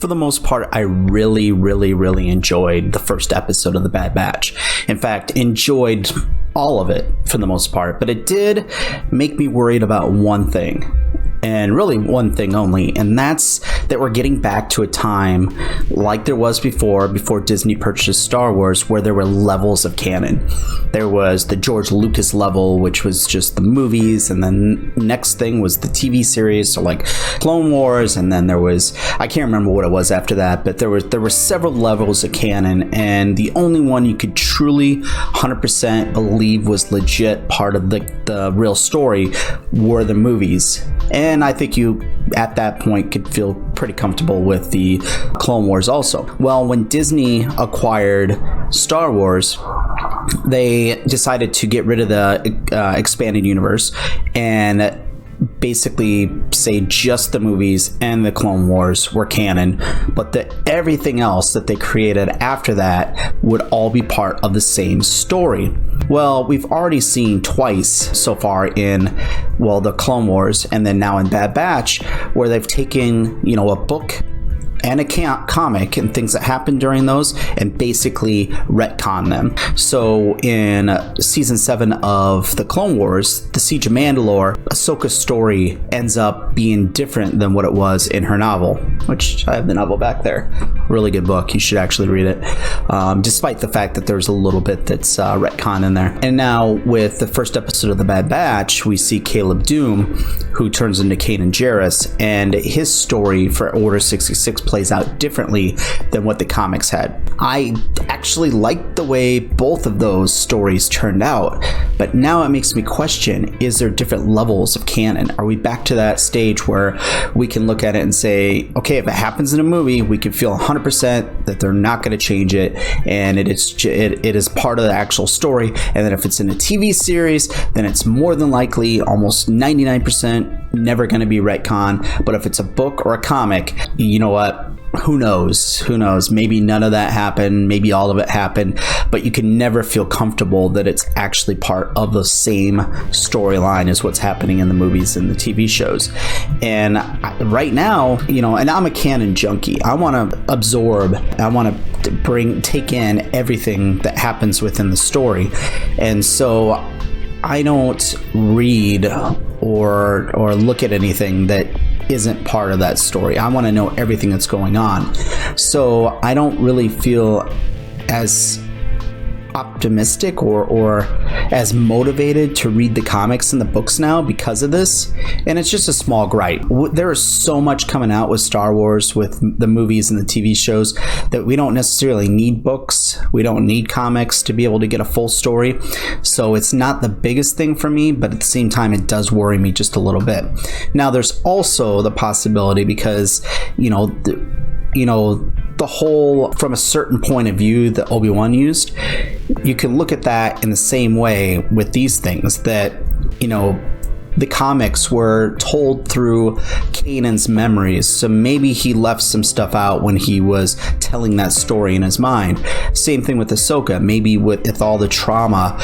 For the most part, I really, really, really enjoyed the first episode of The Bad Batch. In fact, enjoyed all of it for the most part, but it did make me worried about one thing. And really one thing only, and that's that we're getting back to a time like there was before Disney purchased Star Wars, where there were levels of canon. There was the George Lucas level, which was just the movies, and then next thing was the TV series, so like Clone Wars, and then there was, I can't remember what it was after that, but there were several levels of canon, and the only one you could truly 100% believe was legit part of the real story were the movies. And I think you, at that point, could feel pretty comfortable with the Clone Wars also. Well, when Disney acquired Star Wars, they decided to get rid of the expanded universe and basically say just the movies and the Clone Wars were canon, but that everything else that they created after that would all be part of the same story. Well, we've already seen twice so far in, well, the Clone Wars and then now in Bad Batch, where they've taken, a book and a comic and things that happened during those and basically retcon them. So in season 7 of the Clone Wars, the Siege of Mandalore, Ahsoka's story ends up being different than what it was in her novel, which I have the novel back there. Really good book. You should actually read it, despite the fact that there's a little bit that's retcon in there. And now with the first episode of The Bad Batch, we see Caleb Dume, who turns into Kanan Jarrus, and his story for Order 66 plays out differently than what the comics had. I actually liked the way both of those stories turned out, but now it makes me question, is there different levels of canon? Are we back to that stage where we can look at it and say, okay, if it happens in a movie, we can feel 100% that they're not going to change it, and it is part of the actual story, and then if it's in a TV series, then it's more than likely, almost 99%, never going to be retcon. But if it's a book or a comic, you know what? Who knows? Maybe none of that happened. Maybe all of it happened. But you can never feel comfortable that it's actually part of the same storyline as what's happening in the movies and the TV shows. And right now, and I'm a canon junkie. I want to absorb. I want to take in everything that happens within the story. And so I don't read or look at anything that isn't part of that story. I want to know everything that's going on. So I don't really feel as optimistic or as motivated to read the comics and the books now because of this, and it's just a small gripe. There is so much coming out with Star Wars, with the movies and the TV shows, that we don't necessarily need books, we don't need comics to be able to get a full story. So it's not the biggest thing for me, but at the same time it does worry me just a little bit. Now there's also the possibility, because the whole, from a certain point of view that Obi-Wan used, you can look at that in the same way with these things, that the comics were told through Kanan's memories, so maybe he left some stuff out when he was telling that story in his mind. Same thing with Ahsoka. Maybe with all the trauma,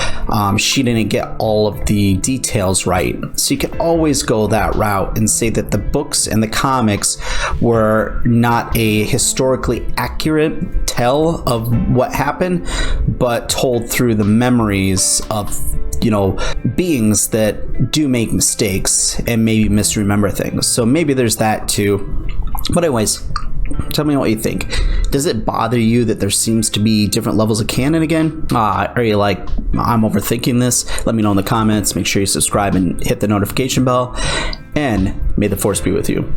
she didn't get all of the details right. So you can always go that route and say that the books and the comics were not a historically accurate tell of what happened, but told through the memories of beings that do make mistakes and maybe misremember things. So maybe there's that too. But anyways, tell me what you think. Does it bother you that there seems to be different levels of canon again? Are you like, I'm overthinking this? Let me know in the comments. Make sure you subscribe and hit the notification bell. And may the Force be with you.